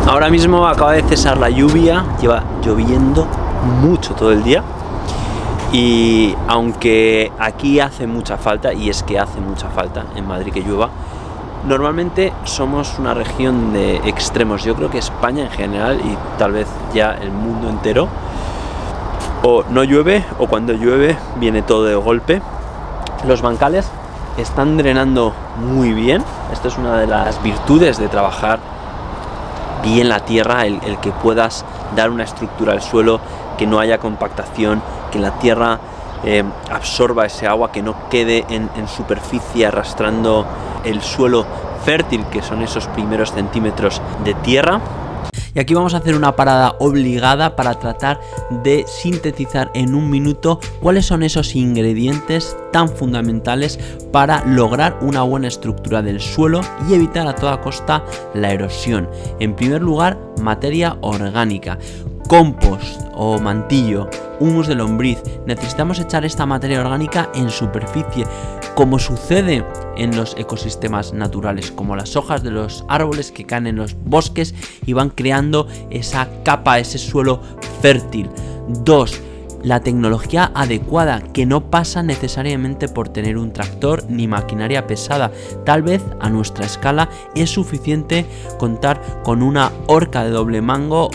Ahora mismo acaba de cesar la lluvia, lleva lloviendo mucho todo el día y aunque aquí hace mucha falta, y es que hace mucha falta en Madrid que llueva, normalmente somos una región de extremos. Yo creo que España en general y tal vez ya el mundo entero, o no llueve o cuando llueve viene todo de golpe. Los bancales están drenando muy bien. Esto es una de las virtudes de trabajar bien la tierra, el que puedas dar una estructura al suelo, que no haya compactación, que la tierra absorba ese agua, que no quede en superficie arrastrando el suelo fértil, que son esos primeros centímetros de tierra. Y aquí vamos a hacer una parada obligada para tratar de sintetizar en un minuto cuáles son esos ingredientes tan fundamentales para lograr una buena estructura del suelo y evitar a toda costa la erosión. En primer lugar, materia orgánica. Compost o mantillo, humus de lombriz. Necesitamos echar esta materia orgánica en superficie, como sucede en los ecosistemas naturales, como las hojas de los árboles que caen en los bosques y van creando esa capa, ese suelo fértil. 2. La tecnología adecuada, que no pasa necesariamente por tener un tractor ni maquinaria pesada. Tal vez a nuestra escala es suficiente contar con una horca de doble mango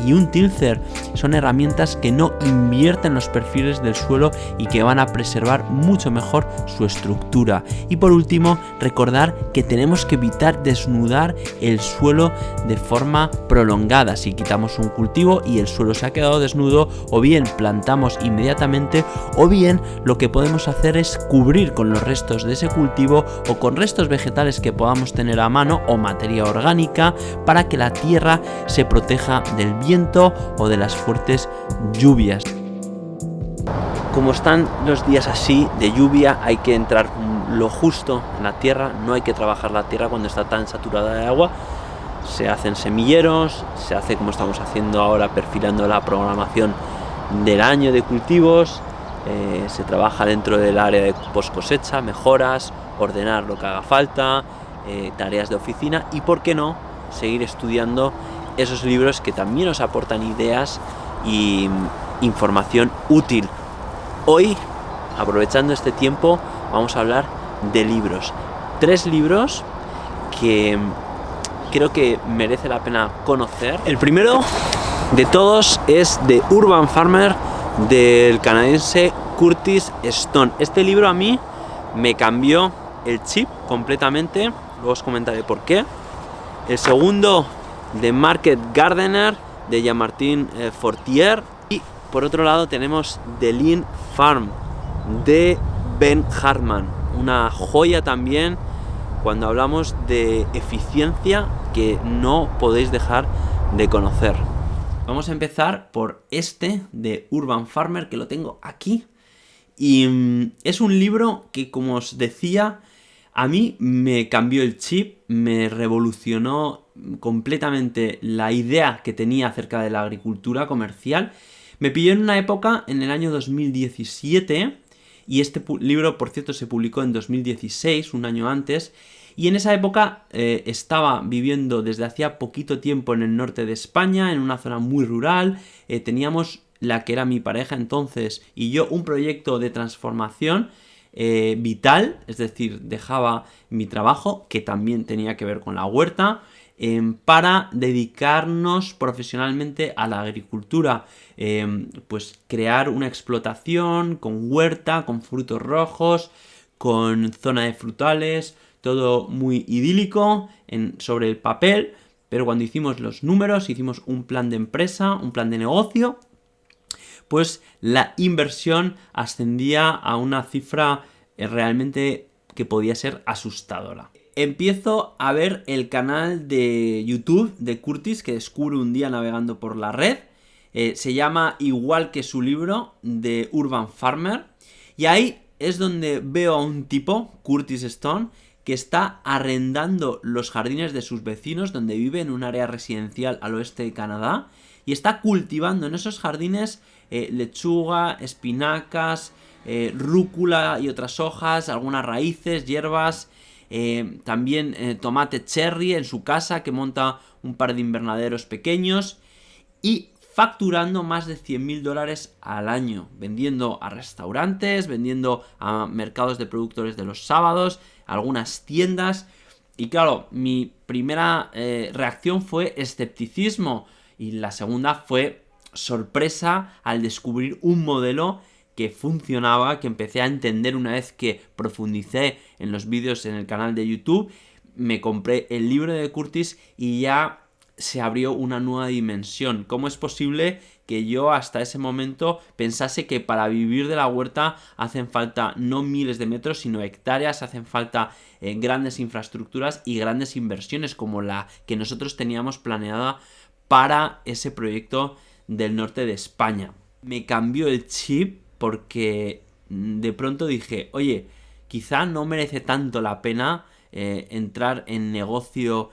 y un tilcer. Son herramientas que no invierten los perfiles del suelo y que van a preservar mucho mejor su estructura. Y por último, recordar que tenemos que evitar desnudar el suelo de forma prolongada. Si quitamos un cultivo y el suelo se ha quedado desnudo, o bien plantamos inmediatamente, o bien lo que podemos hacer es cubrir con los restos de ese cultivo o con restos vegetales que podamos tener a mano o materia orgánica para que la tierra se proteja del viento o de las fuertes lluvias. Como están los días así de lluvia, hay que entrar lo justo en la tierra, no hay que trabajar la tierra cuando está tan saturada de agua. Se hacen semilleros, se hace como estamos haciendo ahora, perfilando la programación del año de cultivos, se trabaja dentro del área de post cosecha, mejoras, ordenar lo que haga falta, tareas de oficina y, por qué no, seguir estudiando esos libros que también nos aportan ideas y información útil. Hoy, aprovechando este tiempo, vamos a hablar de libros. 3 libros que creo que merece la pena conocer. El primero de todos es The Urban Farmer, del canadiense Curtis Stone. Este libro a mí me cambió el chip completamente, luego os comentaré por qué. El segundo, The Market Gardener, de Jean-Martin Fortier. Y por otro lado tenemos The Lean Farm, de Ben Hartman, una joya también cuando hablamos de eficiencia que no podéis dejar de conocer. Vamos a empezar por este de Urban Farmer, que lo tengo aquí. Y es un libro que, como os decía, a mí me cambió el chip, me revolucionó completamente la idea que tenía acerca de la agricultura comercial. Me pilló en una época, en el año 2017, y este libro, por cierto, se publicó en 2016, un año antes. Y en esa época estaba viviendo desde hacía poquito tiempo en el norte de España, en una zona muy rural. Teníamos, la que era mi pareja entonces y yo, un proyecto de transformación vital, es decir, dejaba mi trabajo, que también tenía que ver con la huerta, para dedicarnos profesionalmente a la agricultura. Pues crear una explotación con huerta, con frutos rojos, con zona de frutales, todo muy idílico sobre el papel, pero cuando hicimos los números, hicimos un plan de empresa, un plan de negocio, pues la inversión ascendía a una cifra realmente que podía ser asustadora. Empiezo a ver el canal de YouTube de Curtis, que descubro un día navegando por la red. Se llama igual que su libro, The Urban Farmer, y ahí es donde veo a un tipo, Curtis Stone, que está arrendando los jardines de sus vecinos, donde vive en un área residencial al oeste de Canadá, y está cultivando en esos jardines lechuga, espinacas, rúcula y otras hojas, algunas raíces, hierbas. también tomate cherry en su casa, que monta un par de invernaderos pequeños y facturando más de $100.000 al año, vendiendo a restaurantes, vendiendo a mercados de productores de los sábados, algunas tiendas. Y claro, mi primera reacción fue escepticismo y la segunda fue sorpresa al descubrir un modelo que funcionaba, que empecé a entender una vez que profundicé en los vídeos en el canal de YouTube. Me compré el libro de Curtis y ya se abrió una nueva dimensión. ¿Cómo es posible que yo hasta ese momento pensase que para vivir de la huerta hacen falta no miles de metros, sino hectáreas, hacen falta grandes infraestructuras y grandes inversiones como la que nosotros teníamos planeada para ese proyecto del norte de España? Me cambió el chip porque de pronto dije, oye, quizá no merece tanto la pena entrar en negocio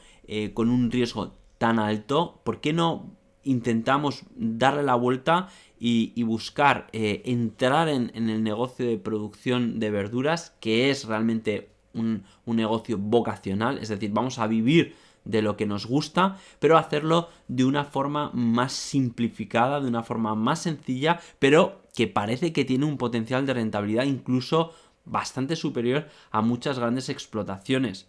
con un riesgo tan alto. ¿Por qué no intentamos darle la vuelta y buscar entrar en el negocio de producción de verduras, que es realmente un negocio vocacional? Es decir, vamos a vivir de lo que nos gusta, pero hacerlo de una forma más simplificada, de una forma más sencilla, pero que parece que tiene un potencial de rentabilidad incluso bastante superior a muchas grandes explotaciones.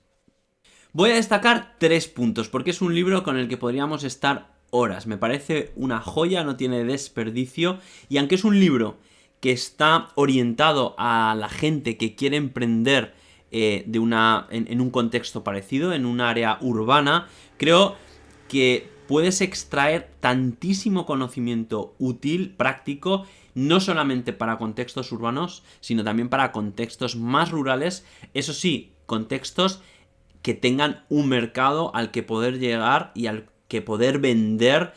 Voy a destacar 3 puntos, porque es un libro con el que podríamos estar horas. Me parece una joya, no tiene desperdicio, y aunque es un libro que está orientado a la gente que quiere emprender en un contexto parecido, en un área urbana, creo que puedes extraer tantísimo conocimiento útil, práctico, no solamente para contextos urbanos, sino también para contextos más rurales, eso sí, contextos que tengan un mercado al que poder llegar y al que poder vender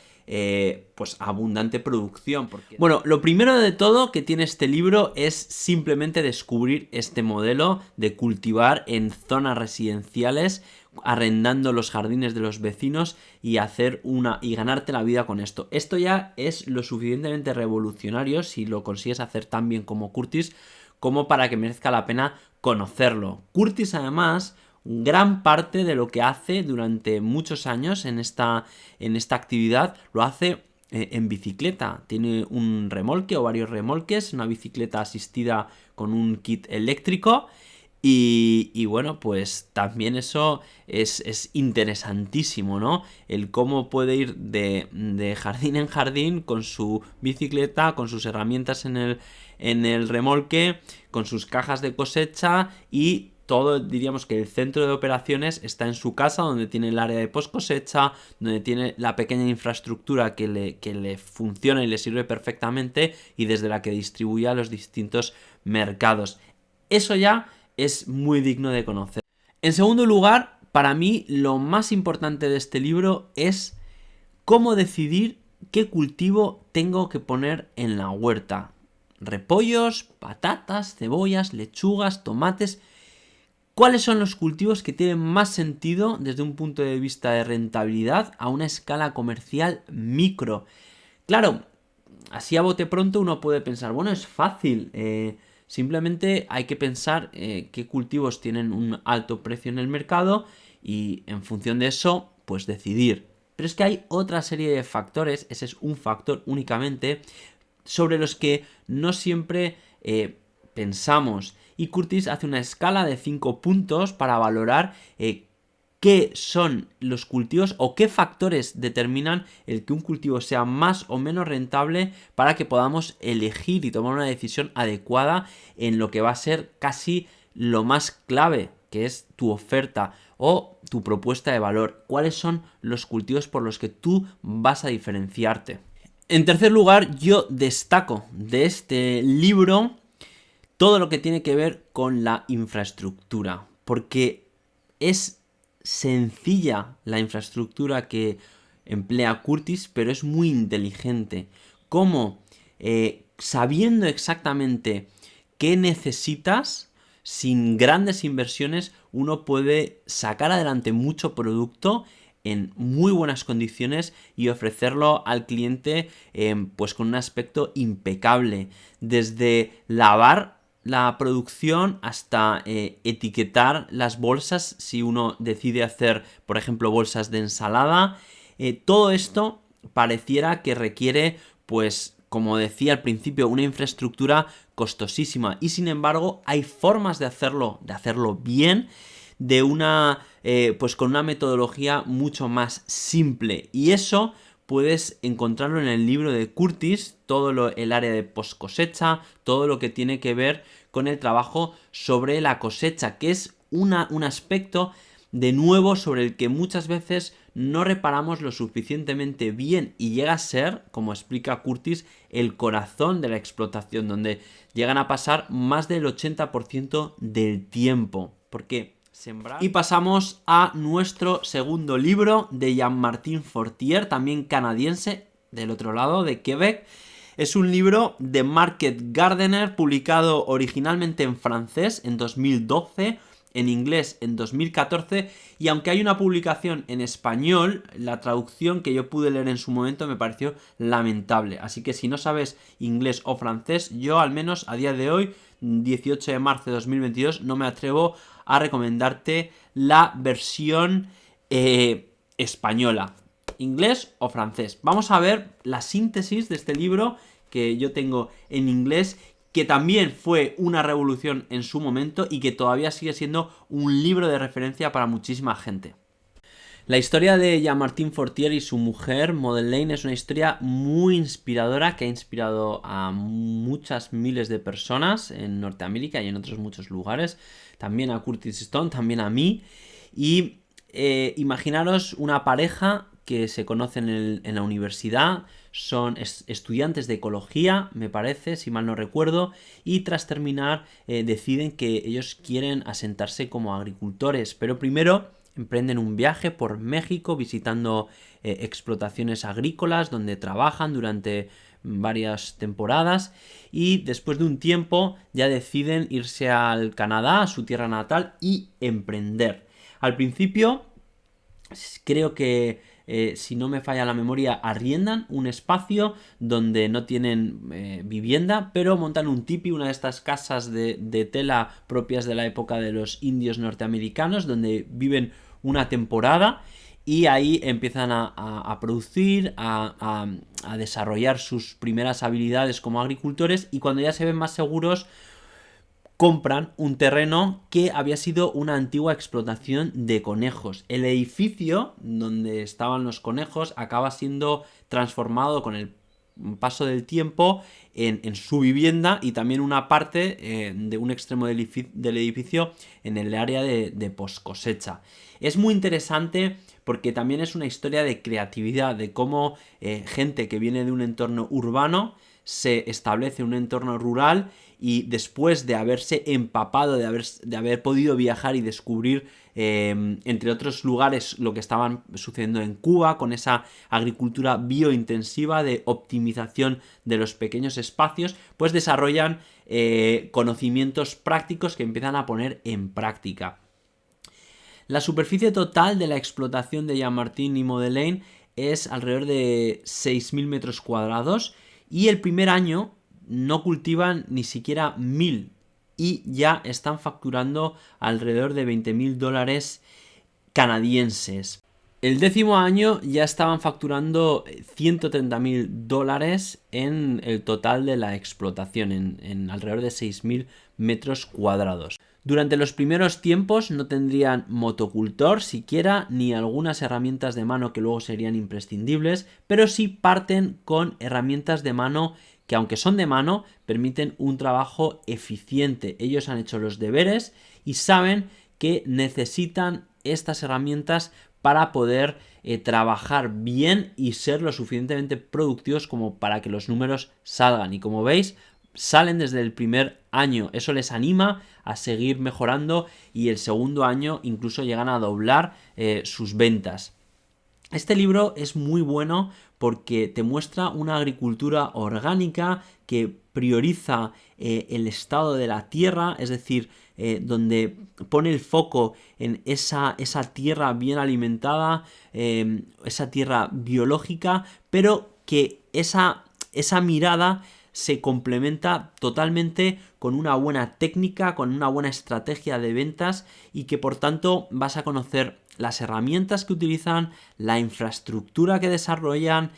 pues abundante producción. Bueno, lo primero de todo que tiene este libro es simplemente descubrir este modelo de cultivar en zonas residenciales, arrendando los jardines de los vecinos y ganarte la vida con esto. Esto ya es lo suficientemente revolucionario si lo consigues hacer tan bien como Curtis, como para que merezca la pena conocerlo. Curtis, además, gran parte de lo que hace durante muchos años en esta actividad lo hace en bicicleta. Tiene un remolque o varios remolques, una bicicleta asistida con un kit eléctrico. Y bueno, pues también eso es interesantísimo, ¿no? El cómo puede ir de jardín en jardín con su bicicleta, con sus herramientas en el remolque, con sus cajas de cosecha y todo, diríamos que el centro de operaciones está en su casa, donde tiene el área de post cosecha, donde tiene la pequeña infraestructura que le funciona y le sirve perfectamente y desde la que distribuye a los distintos mercados. Eso ya es muy digno de conocer. En segundo lugar, para mí lo más importante de este libro es cómo decidir qué cultivo tengo que poner en la huerta. Repollos, patatas, cebollas, lechugas, tomates. ¿Cuáles son los cultivos que tienen más sentido desde un punto de vista de rentabilidad a una escala comercial micro? Claro, así a bote pronto uno puede pensar, bueno, es fácil, simplemente hay que pensar qué cultivos tienen un alto precio en el mercado y en función de eso, pues decidir. Pero es que hay otra serie de factores, ese es un factor únicamente, sobre los que no siempre pensamos. Y Curtis hace una escala de 5 puntos para valorar qué son los cultivos o qué factores determinan el que un cultivo sea más o menos rentable para que podamos elegir y tomar una decisión adecuada en lo que va a ser casi lo más clave, que es tu oferta o tu propuesta de valor. ¿Cuáles son los cultivos por los que tú vas a diferenciarte? En tercer lugar, yo destaco de este libro todo lo que tiene que ver con la infraestructura, porque es sencilla la infraestructura que emplea Curtis, pero es muy inteligente. Cómo, sabiendo exactamente qué necesitas, sin grandes inversiones, uno puede sacar adelante mucho producto en muy buenas condiciones y ofrecerlo al cliente pues con un aspecto impecable. Desde lavar la producción hasta etiquetar las bolsas si uno decide hacer, por ejemplo, bolsas de ensalada. Todo esto pareciera que requiere, pues, como decía al principio, una infraestructura costosísima, y sin embargo hay formas de hacerlo bien, pues con una metodología mucho más simple, y eso puedes encontrarlo en el libro de Curtis, el área de post cosecha, todo lo que tiene que ver con el trabajo sobre la cosecha, que es un aspecto de nuevo sobre el que muchas veces no reparamos lo suficientemente bien, y llega a ser, como explica Curtis, el corazón de la explotación, donde llegan a pasar más del 80% del tiempo. Porque sembrar... Y pasamos a nuestro segundo libro, de Jean-Martin Fortier, también canadiense, del otro lado, de Quebec. Es un libro de Market Gardener, publicado originalmente en francés en 2012, en inglés en 2014, y aunque hay una publicación en español, la traducción que yo pude leer en su momento me pareció lamentable. Así que si no sabes inglés o francés, yo al menos a día de hoy, 18 de marzo de 2022, no me atrevo a recomendarte la versión española, inglés o francés. Vamos a ver la síntesis de este libro que yo tengo en inglés, que también fue una revolución en su momento y que todavía sigue siendo un libro de referencia para muchísima gente. La historia de Jean-Martin Fortier y su mujer, Madeleine, es una historia muy inspiradora que ha inspirado a muchas miles de personas en Norteamérica y en otros muchos lugares, también a Curtis Stone, también a mí. Y imaginaros una pareja que se conocen en la universidad, son estudiantes de ecología, me parece, si mal no recuerdo, y tras terminar deciden que ellos quieren asentarse como agricultores, pero primero emprenden un viaje por México visitando explotaciones agrícolas donde trabajan durante varias temporadas, y después de un tiempo ya deciden irse al Canadá, a su tierra natal, y emprender. Al principio creo que si no me falla la memoria, arriendan un espacio donde no tienen vivienda, pero montan un tipi, una de estas casas de tela propias de la época de los indios norteamericanos, donde viven una temporada, y ahí empiezan a producir, a desarrollar sus primeras habilidades como agricultores, y cuando ya se ven más seguros, compran un terreno que había sido una antigua explotación de conejos. El edificio donde estaban los conejos acaba siendo transformado con el paso del tiempo en su vivienda, y también una parte de un extremo del edificio en el área de post cosecha. Es muy interesante porque también es una historia de creatividad, de cómo gente que viene de un entorno urbano se establece en un entorno rural, y después de haberse empapado, de haber podido viajar y descubrir, entre otros lugares, lo que estaban sucediendo en Cuba, con esa agricultura biointensiva de optimización de los pequeños espacios, pues desarrollan conocimientos prácticos que empiezan a poner en práctica. La superficie total de la explotación de Jean-Martin y Madeleine es alrededor de 6.000 metros cuadrados, y el primer año no cultivan ni siquiera 1.000 y ya están facturando alrededor de $20.000 canadienses. El 10º año ya estaban facturando $130.000 en el total de la explotación, en alrededor de 6.000 metros cuadrados. Durante los primeros tiempos no tendrían motocultor siquiera, ni algunas herramientas de mano que luego serían imprescindibles, pero sí parten con herramientas de mano que, aunque son de mano, permiten un trabajo eficiente. Ellos han hecho los deberes y saben que necesitan estas herramientas para poder trabajar bien y ser lo suficientemente productivos como para que los números salgan. Y como veis, salen desde el primer año. Eso les anima a seguir mejorando, y el segundo año incluso llegan a doblar sus ventas. Este libro es muy bueno porque te muestra una agricultura orgánica que prioriza el estado de la tierra, es decir, donde pone el foco en esa tierra bien alimentada, esa tierra biológica, pero que esa mirada se complementa totalmente con una buena técnica, con una buena estrategia de ventas y que por tanto vas a conocer las herramientas que utilizan, la infraestructura que desarrollan,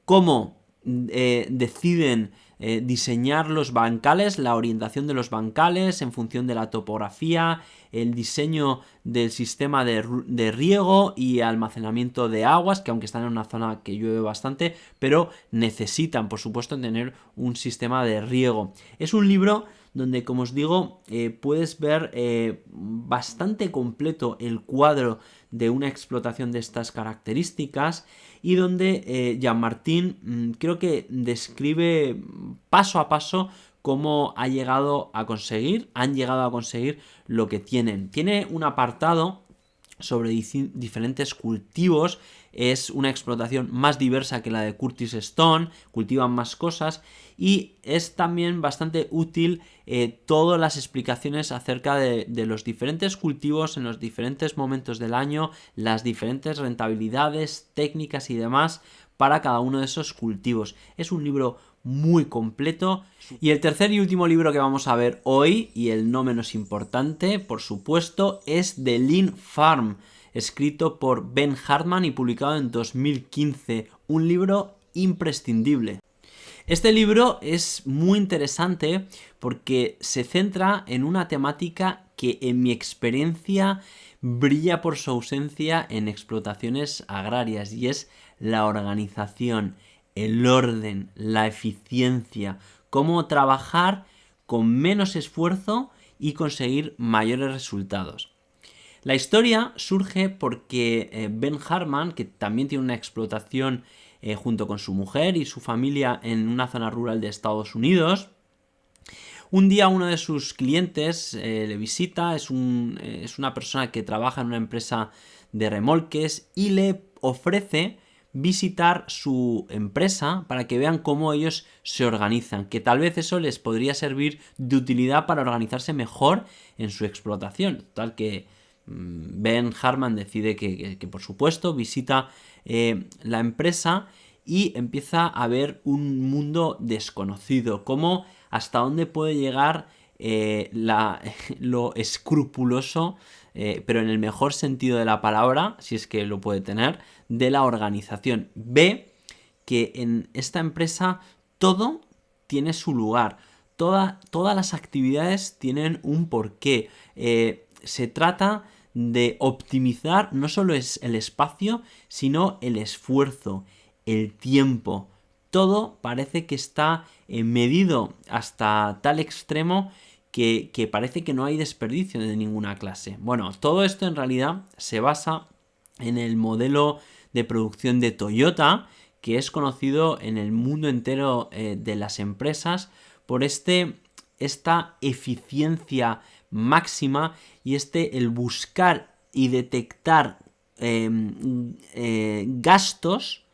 cómo deciden diseñar los bancales, la orientación de los bancales en función de la topografía, el diseño del sistema de riego y almacenamiento de aguas, que aunque están en una zona que llueve bastante, pero necesitan, por supuesto, tener un sistema de riego. Es un libro donde, como os digo, puedes ver bastante completo el cuadro de una explotación de estas características y donde Jean-Martin creo que describe paso a paso cómo han llegado a conseguir lo que tienen. Tiene un apartado sobre diferentes cultivos, es una explotación más diversa que la de Curtis Stone, cultivan más cosas y es también bastante útil todas las explicaciones acerca de los diferentes cultivos en los diferentes momentos del año, las diferentes rentabilidades, técnicas y demás para cada uno de esos cultivos. Es un libro muy completo. Y el tercer y último libro que vamos a ver hoy, y el no menos importante, por supuesto, es The Lean Farm, escrito por Ben Hartman y publicado en 2015. Un libro imprescindible. Este libro es muy interesante porque se centra en una temática que en mi experiencia brilla por su ausencia en explotaciones agrarias y es la organización, el orden, la eficiencia, cómo trabajar con menos esfuerzo y conseguir mayores resultados. La historia surge porque Ben Hartman, que también tiene una explotación junto con su mujer y su familia en una zona rural de Estados Unidos, un día uno de sus clientes le visita, es una persona que trabaja en una empresa de remolques y le ofrece visitar su empresa para que vean cómo ellos se organizan, que tal vez eso les podría servir de utilidad para organizarse mejor en su explotación. Tal que Ben Hartman decide que por supuesto visita la empresa y empieza a ver un mundo desconocido, cómo hasta dónde puede llegar lo escrupuloso, pero en el mejor sentido de la palabra, si es que lo puede tener, de la organización. Ve que en esta empresa todo tiene su lugar, todas las actividades tienen un porqué. Se trata de optimizar no solo es el espacio, sino el esfuerzo, el tiempo. Todo parece que está medido hasta tal extremo que parece que no hay desperdicio de ninguna clase. Bueno, todo esto en realidad se basa en el modelo de producción de Toyota, que es conocido en el mundo entero de las empresas por esta eficiencia máxima y el buscar y detectar gastos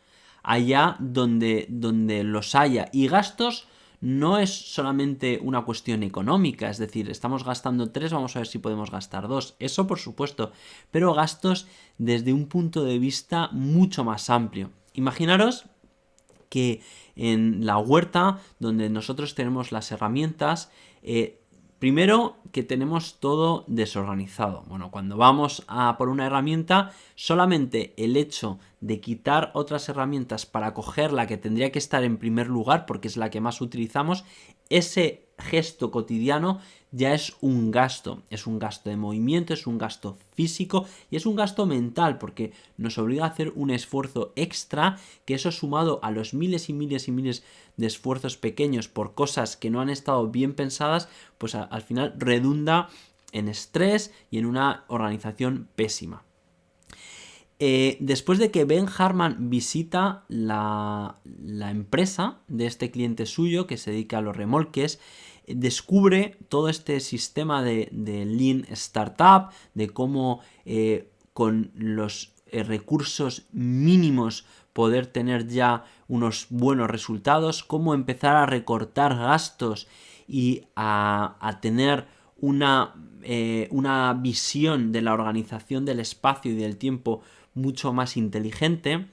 allá donde los haya. Y gastos no es solamente una cuestión económica, es decir, estamos gastando 3, vamos a ver si podemos gastar 2. Eso por supuesto, pero gastos desde un punto de vista mucho más amplio. Imaginaros que en la huerta donde nosotros tenemos las herramientas, primero que tenemos todo desorganizado. Bueno, cuando vamos a por una herramienta, solamente el hecho de quitar otras herramientas para coger la que tendría que estar en primer lugar, porque es la que más utilizamos, ese gesto cotidiano ya es un gasto de movimiento, es un gasto físico y es un gasto mental porque nos obliga a hacer un esfuerzo extra, que eso sumado a los miles y miles y miles de esfuerzos pequeños por cosas que no han estado bien pensadas, pues al final redunda en estrés y en una organización pésima. Después de que Ben Hartman visita la empresa de este cliente suyo que se dedica a los remolques, descubre todo este sistema de Lean Startup, de cómo con los recursos mínimos poder tener ya unos buenos resultados, cómo empezar a recortar gastos y a tener una visión de la organización del espacio y del tiempo mucho más inteligente.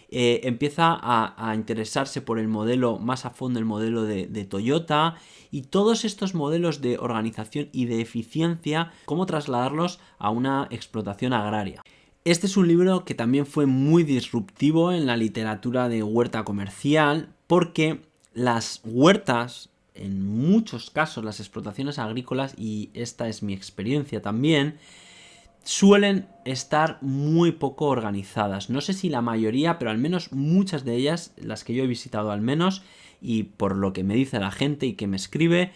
empieza a interesarse por el modelo más a fondo, el modelo de Toyota, y todos estos modelos de organización y de eficiencia, cómo trasladarlos a una explotación agraria. Este es un libro que también fue muy disruptivo en la literatura de huerta comercial, porque las huertas, en muchos casos las explotaciones agrícolas, y esta es mi experiencia también, suelen estar muy poco organizadas. No sé si la mayoría, pero al menos muchas de ellas, las que yo he visitado al menos, y por lo que me dice la gente y que me escribe,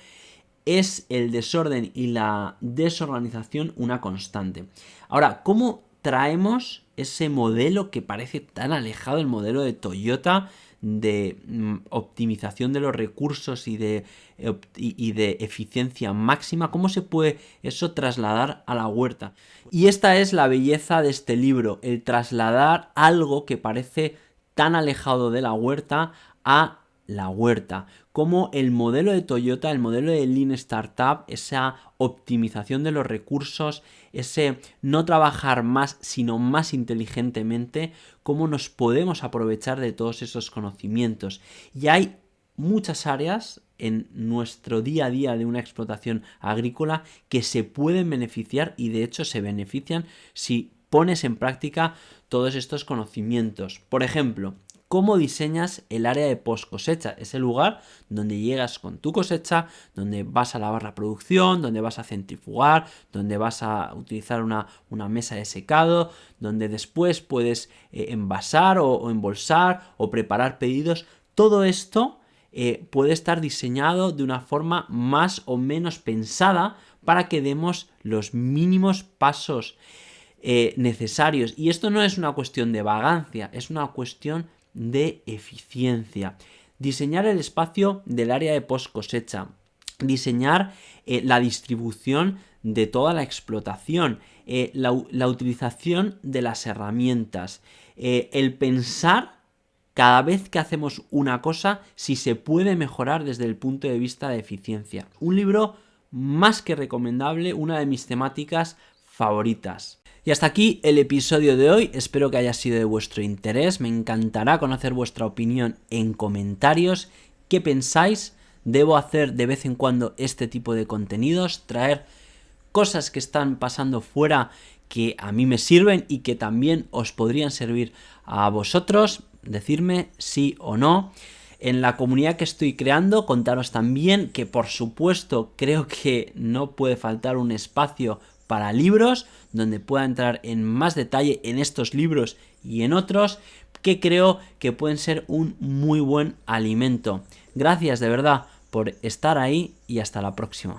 es el desorden y la desorganización una constante. Ahora, ¿cómo traemos ese modelo que parece tan alejado del modelo de Toyota de optimización de los recursos y de eficiencia máxima? ¿Cómo se puede eso trasladar a la huerta? Y esta es la belleza de este libro, el trasladar algo que parece tan alejado de la huerta a la huerta. Como el modelo de Toyota, el modelo de Lean Startup, esa optimización de los recursos, ese no trabajar más sino más inteligentemente, cómo nos podemos aprovechar de todos esos conocimientos. Y hay muchas áreas en nuestro día a día de una explotación agrícola que se pueden beneficiar, y de hecho se benefician si pones en práctica todos estos conocimientos. Por ejemplo, ¿cómo diseñas el área de post cosecha? Ese lugar donde llegas con tu cosecha, donde vas a lavar la producción, donde vas a centrifugar, donde vas a utilizar una mesa de secado, donde después puedes envasar o embolsar o preparar pedidos. Todo esto puede estar diseñado de una forma más o menos pensada para que demos los mínimos pasos necesarios. Y esto no es una cuestión de vagancia, es una cuestión de eficiencia. Diseñar el espacio del área de post cosecha, diseñar la distribución de toda la explotación, la utilización de las herramientas, el pensar cada vez que hacemos una cosa si se puede mejorar desde el punto de vista de eficiencia. Un libro más que recomendable, una de mis temáticas favoritas. Y hasta aquí el episodio de hoy, espero que haya sido de vuestro interés, me encantará conocer vuestra opinión en comentarios. ¿Qué pensáis? ¿Debo hacer de vez en cuando este tipo de contenidos? ¿Traer cosas que están pasando fuera que a mí me sirven y que también os podrían servir a vosotros? Decidme sí o no. En la comunidad que estoy creando, contaros también que por supuesto creo que no puede faltar un espacio para libros, donde pueda entrar en más detalle en estos libros y en otros que creo que pueden ser un muy buen alimento. Gracias de verdad por estar ahí y hasta la próxima.